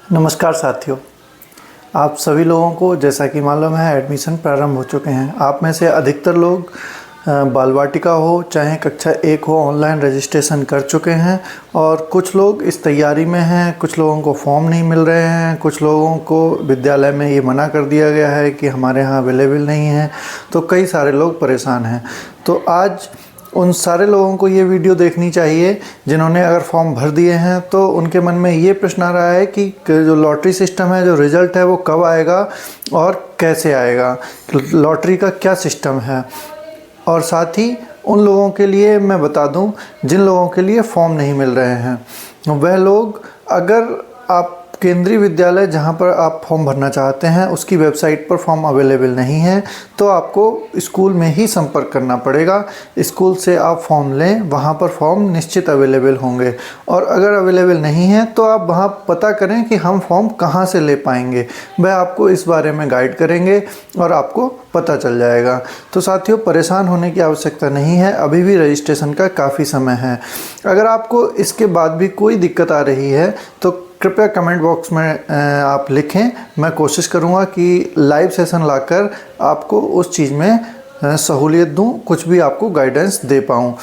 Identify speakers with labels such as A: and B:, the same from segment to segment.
A: नमस्कार साथियों, आप सभी लोगों को जैसा कि मालूम है एडमिशन प्रारंभ हो चुके हैं। आप में से अधिकतर लोग बाल वाटिका हो चाहे कक्षा 1 हो ऑनलाइन रजिस्ट्रेशन कर चुके हैं और कुछ लोग इस तैयारी में हैं। कुछ लोगों को फॉर्म नहीं मिल रहे हैं, कुछ लोगों को विद्यालय में ये मना कर दिया गया है कि हमारे यहाँ अवेलेबल नहीं है। तो कई सारे लोग परेशान हैं। तो आज उन सारे लोगों को ये वीडियो देखनी चाहिए जिन्होंने अगर फॉर्म भर दिए हैं तो उनके मन में ये प्रश्न आ रहा है कि जो लॉटरी सिस्टम है, जो रिज़ल्ट है वो कब आएगा और कैसे आएगा, लॉटरी का क्या सिस्टम है। और साथ ही उन लोगों के लिए मैं बता दूं जिन लोगों के लिए फॉर्म नहीं मिल रहे हैं। वह लोग, अगर आप केंद्रीय विद्यालय जहां पर आप फॉर्म भरना चाहते हैं उसकी वेबसाइट पर फॉर्म अवेलेबल नहीं है तो आपको स्कूल में ही संपर्क करना पड़ेगा। स्कूल से आप फॉर्म लें, वहां पर फॉर्म निश्चित अवेलेबल होंगे। और अगर अवेलेबल नहीं है तो आप वहां पता करें कि हम फॉर्म कहां से ले पाएंगे। वह आपको इस बारे में गाइड करेंगे और आपको पता चल जाएगा। तो साथियों, परेशान होने की आवश्यकता नहीं है, अभी भी रजिस्ट्रेशन का काफ़ी समय है। अगर आपको इसके बाद भी कोई दिक्कत आ रही है तो कृपया कमेंट बॉक्स में आप लिखें। मैं कोशिश करूंगा कि लाइव सेशन लाकर आपको उस चीज़ में सहूलियत दूं, कुछ भी आपको गाइडेंस दे पाऊं।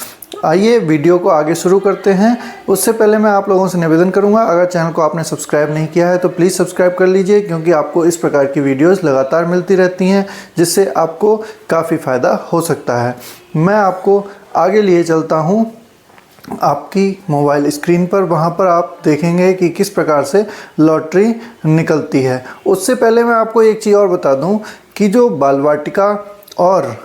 A: आइए वीडियो को आगे शुरू करते हैं। उससे पहले मैं आप लोगों से निवेदन करूंगा, अगर चैनल को आपने सब्सक्राइब नहीं किया है तो प्लीज़ सब्सक्राइब कर लीजिए, क्योंकि आपको इस प्रकार की वीडियोस लगातार मिलती रहती हैं जिससे आपको काफ़ी फ़ायदा हो सकता है। मैं आपको आगे लिए चलता हूँ आपकी मोबाइल स्क्रीन पर। वहाँ पर आप देखेंगे कि किस प्रकार से लॉटरी निकलती है। उससे पहले मैं आपको एक चीज़ और बता दूं कि जो बाल वाटिका और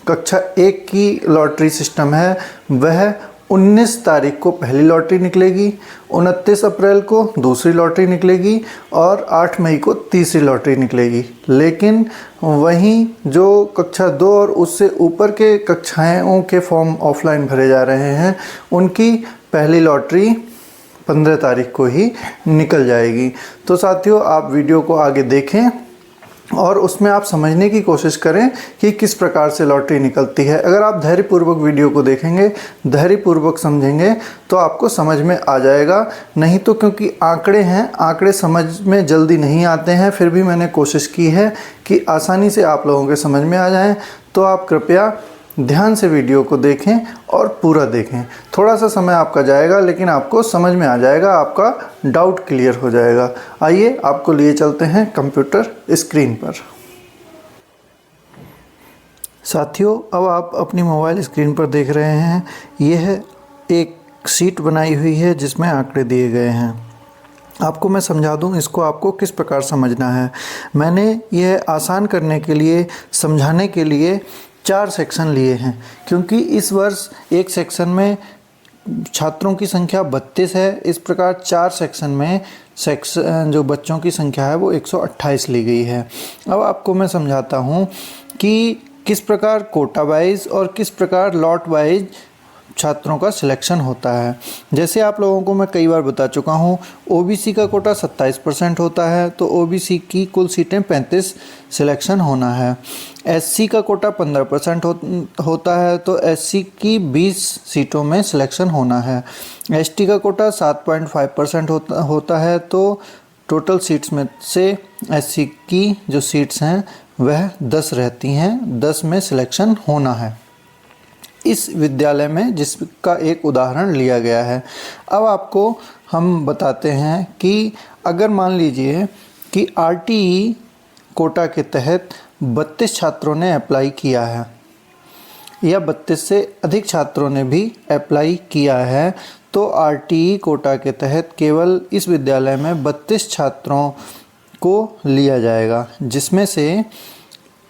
A: कक्षा 1 की लॉटरी सिस्टम है वह 19 तारीख को पहली लॉटरी निकलेगी, 29 अप्रैल को दूसरी लॉटरी निकलेगी और 8 मई को तीसरी लॉटरी निकलेगी। लेकिन वहीं जो कक्षा 2 और उससे ऊपर के कक्षाओं के फॉर्म ऑफलाइन भरे जा रहे हैं उनकी पहली लॉटरी 15 तारीख को ही निकल जाएगी। तो साथियों, आप वीडियो को आगे देखें और उसमें आप समझने की कोशिश करें कि किस प्रकार से लॉटरी निकलती है। अगर आप धैर्यपूर्वक वीडियो को देखेंगे, धैर्यपूर्वक समझेंगे तो आपको समझ में आ जाएगा। नहीं तो क्योंकि आंकड़े हैं, आंकड़े समझ में जल्दी नहीं आते हैं, फिर भी मैंने कोशिश की है कि आसानी से आप लोगों के समझ में आ जाएं। तो आप कृपया ध्यान से वीडियो को देखें और पूरा देखें। थोड़ा सा समय आपका जाएगा लेकिन आपको समझ में आ जाएगा, आपका डाउट क्लियर हो जाएगा। आइए आपको लिए चलते हैं कंप्यूटर स्क्रीन पर। साथियों, अब आप अपनी मोबाइल स्क्रीन पर देख रहे हैं, यह एक शीट बनाई हुई है जिसमें आंकड़े दिए गए हैं। आपको मैं समझा दूं इसको आपको किस प्रकार समझना है। मैंने यह आसान करने के लिए, समझाने के लिए 4 सेक्शन लिए हैं, क्योंकि इस वर्ष एक सेक्शन में छात्रों की संख्या 32 है। इस प्रकार 4 सेक्शन में जो बच्चों की संख्या है वो 128 ली गई है। अब आपको मैं समझाता हूँ कि किस प्रकार कोटा वाइज और किस प्रकार लॉट वाइज छात्रों का सिलेक्शन होता है। जैसे आप लोगों को मैं कई बार बता चुका हूँ, ओबीसी का कोटा 27% होता है, तो ओबीसी की कुल सीटें 35 सिलेक्शन होना है। एससी का कोटा 15% होता है, तो एससी की 20 सीटों में सिलेक्शन होना है। एसटी का कोटा 7.5% होता है, तो टोटल सीट्स में से एससी की जो सीट्स हैं वह 10 रहती हैं, 10 में सिलेक्शन होना है इस विद्यालय में, जिसका एक उदाहरण लिया गया है। अब आपको हम बताते हैं कि अगर मान लीजिए कि आरटीई कोटा के तहत 32 छात्रों ने अप्लाई किया है या 32 से अधिक छात्रों ने भी अप्लाई किया है, तो आरटीई कोटा के तहत केवल इस विद्यालय में 32 छात्रों को लिया जाएगा, जिसमें से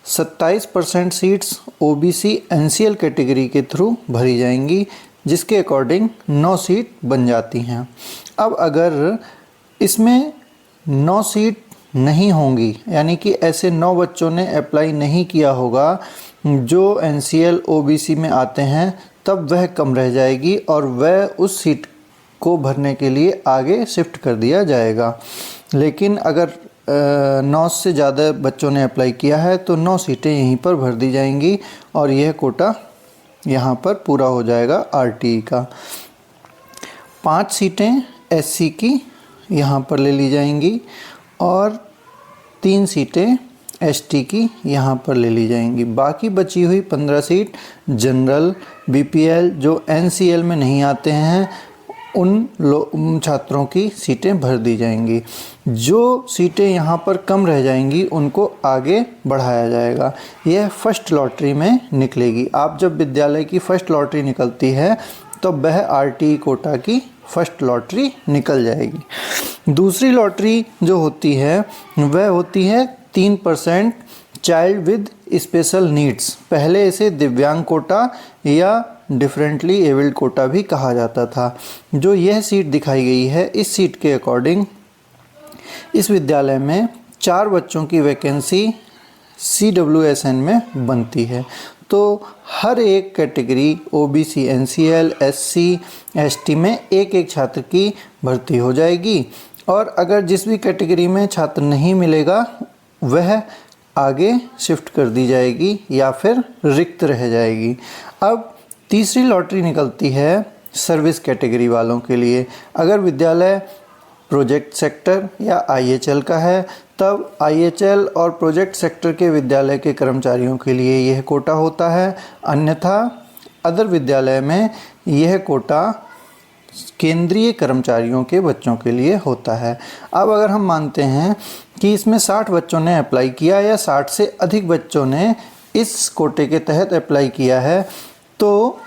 A: 27% सीट्स ओबीसी एनसीएल कैटेगरी के थ्रू भरी जाएंगी, जिसके अकॉर्डिंग 9 सीट बन जाती हैं। अब अगर इसमें 9 सीट नहीं होंगी, यानी कि ऐसे 9 बच्चों ने अप्लाई नहीं किया होगा जो एनसीएल ओबीसी में आते हैं, तब वह कम रह जाएगी और वह उस सीट को भरने के लिए आगे शिफ्ट कर दिया जाएगा। लेकिन अगर 9 से ज़्यादा बच्चों ने अप्लाई किया है तो 9 सीटें यहीं पर भर दी जाएंगी और यह कोटा यहाँ पर पूरा हो जाएगा आरटीई का। 5 सीटें एससी की यहाँ पर ले ली जाएंगी और 3 सीटें एसटी की यहाँ पर ले ली जाएंगी। बाकी बची हुई 15 सीट जनरल, बीपीएल जो एनसीएल में नहीं आते हैं उन छात्रों की सीटें भर दी जाएंगी। जो सीटें यहाँ पर कम रह जाएंगी उनको आगे बढ़ाया जाएगा। यह फर्स्ट लॉटरी में निकलेगी। आप जब विद्यालय की फर्स्ट लॉटरी निकलती है तो वह आरटीई कोटा की फर्स्ट लॉटरी निकल जाएगी। दूसरी लॉटरी जो होती है वह होती है 3% चाइल्ड विद स्पेशल नीड्स। पहले इसे दिव्यांग कोटा या डिफरेंटली एबल्ड कोटा भी कहा जाता था। जो यह सीट दिखाई गई है, इस सीट के अकॉर्डिंग इस विद्यालय में 4 बच्चों की वैकेंसी CWSN में बनती है। तो हर एक category OBC, NCL, SC, ST में एक छात्र की भर्ती हो जाएगी और अगर जिस भी कैटेगरी में छात्र नहीं मिलेगा वह आगे शिफ्ट कर दी जाएगी या फिर रिक्त रह जाएगी। अब तीसरी लॉटरी निकलती है सर्विस कैटेगरी वालों के लिए। अगर विद्यालय प्रोजेक्ट सेक्टर या IHL का है तब IHL और प्रोजेक्ट सेक्टर के विद्यालय के कर्मचारियों के लिए यह कोटा होता है। अन्यथा अदर विद्यालय में यह कोटा केंद्रीय कर्मचारियों के बच्चों के लिए होता है। अब अगर हम मानते हैं कि इसमें 60 बच्चों ने अप्लाई किया या 60 से अधिक बच्चों ने इस कोटे के तहत अप्लाई किया है, तो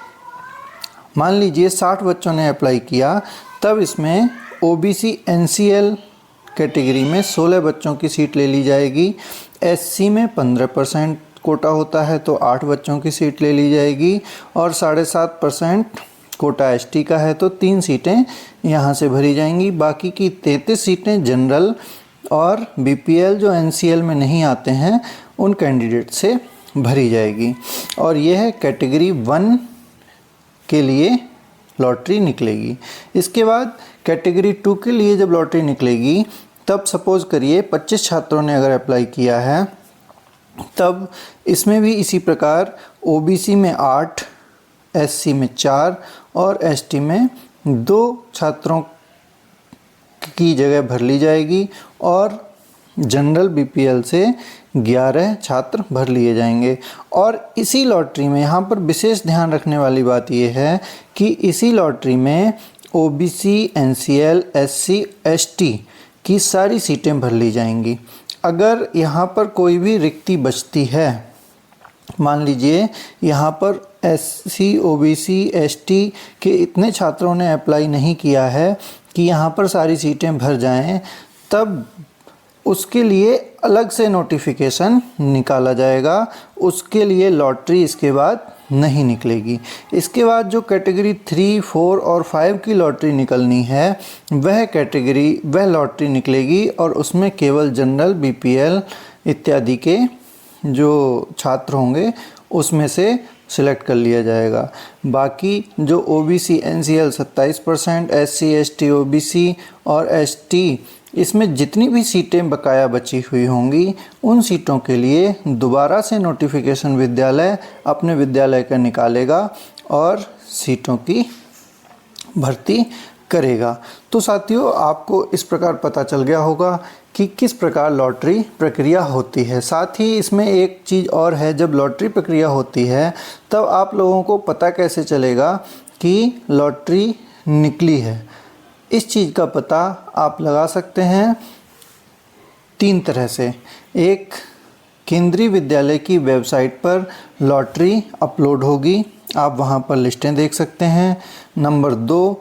A: मान लीजिए 60 बच्चों ने अप्लाई किया, तब इसमें OBC NCL कैटेगरी में 16 बच्चों की सीट ले ली जाएगी। SC में 15% कोटा होता है तो 8 बच्चों की सीट ले ली जाएगी और 7.5% कोटा ST का है तो 3 सीटें यहाँ से भरी जाएंगी। बाकी की 33 सीटें जनरल और BPL जो NCL में नहीं आते हैं उन कैंडिडेट से भरी जाएगी और यह कैटेगरी 1 के लिए लॉटरी निकलेगी। इसके बाद कैटेगरी 2 के लिए जब लॉटरी निकलेगी तब सपोज़ करिए 25 छात्रों ने अगर अप्लाई किया है, तब इसमें भी इसी प्रकार OBC में 8, SC में 4 और ST में 2 छात्रों की जगह भर ली जाएगी और जनरल BPL से 11 छात्र भर लिए जाएंगे। और इसी लॉटरी में यहाँ पर विशेष ध्यान रखने वाली बात यह है कि इसी लॉटरी में OBC, NCL, SC, ST की सारी सीटें भर ली जाएंगी। अगर यहाँ पर कोई भी रिक्ति बचती है, मान लीजिए यहाँ पर SC, OBC, ST के इतने छात्रों ने अप्लाई नहीं किया है कि यहाँ पर सारी सीटें भर जाएं, तब उसके लिए अलग से नोटिफिकेशन निकाला जाएगा। उसके लिए लॉटरी इसके बाद नहीं निकलेगी। इसके बाद जो कैटेगरी 3, 4 और 5 की लॉटरी निकलनी है वह लॉटरी निकलेगी और उसमें केवल जनरल, BPL इत्यादि के जो छात्र होंगे उसमें से सिलेक्ट कर लिया जाएगा। बाकी जो OBC, NCL 27%, SC, ST, OBC और ST इसमें जितनी भी सीटें बकाया बची हुई होंगी उन सीटों के लिए दोबारा से नोटिफिकेशन विद्यालय अपने विद्यालय का निकालेगा और सीटों की भर्ती करेगा। तो साथियों, आपको इस प्रकार पता चल गया होगा कि किस प्रकार लॉटरी प्रक्रिया होती है। साथ ही इसमें एक चीज़ और है, जब लॉटरी प्रक्रिया होती है तब आप लोगों को पता कैसे चलेगा कि लॉटरी निकली है। इस चीज़ का पता आप लगा सकते हैं 3 तरह से। एक, केंद्रीय विद्यालय की वेबसाइट पर लॉटरी अपलोड होगी, आप वहां पर लिस्टें देख सकते हैं। नंबर 2,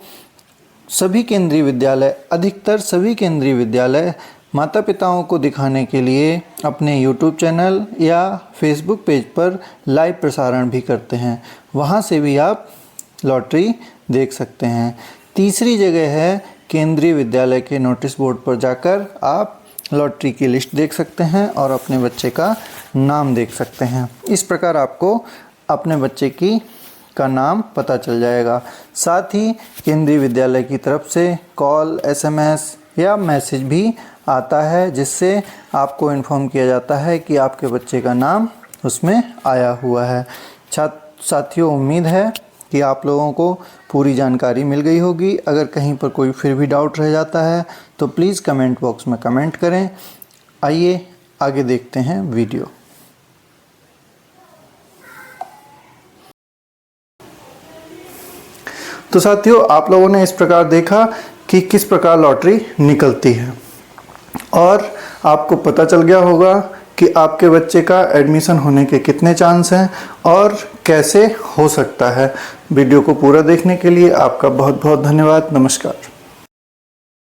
A: अधिकतर सभी केंद्रीय विद्यालय माता पिताओं को दिखाने के लिए अपने YouTube चैनल या Facebook पेज पर लाइव प्रसारण भी करते हैं, वहां से भी आप लॉटरी देख सकते हैं। तीसरी जगह है केंद्रीय विद्यालय के नोटिस बोर्ड पर जाकर आप लॉटरी की लिस्ट देख सकते हैं और अपने बच्चे का नाम देख सकते हैं। इस प्रकार आपको अपने बच्चे का नाम पता चल जाएगा। साथ ही केंद्रीय विद्यालय की तरफ से कॉल, SMS या मैसेज भी आता है जिससे आपको इन्फॉर्म किया जाता है कि आपके बच्चे का नाम उसमें आया हुआ है। साथियों, उम्मीद है कि आप लोगों को पूरी जानकारी मिल गई होगी। अगर कहीं पर कोई फिर भी डाउट रह जाता है तो प्लीज़ कमेंट बॉक्स में कमेंट करें। आइए आगे देखते हैं वीडियो। तो साथियों, आप लोगों ने इस प्रकार देखा कि किस प्रकार लॉटरी निकलती है और आपको पता चल गया होगा कि आपके बच्चे का एडमिशन होने के कितने चांस हैं और कैसे हो सकता है। वीडियो को पूरा देखने के लिए आपका बहुत बहुत धन्यवाद। नमस्कार।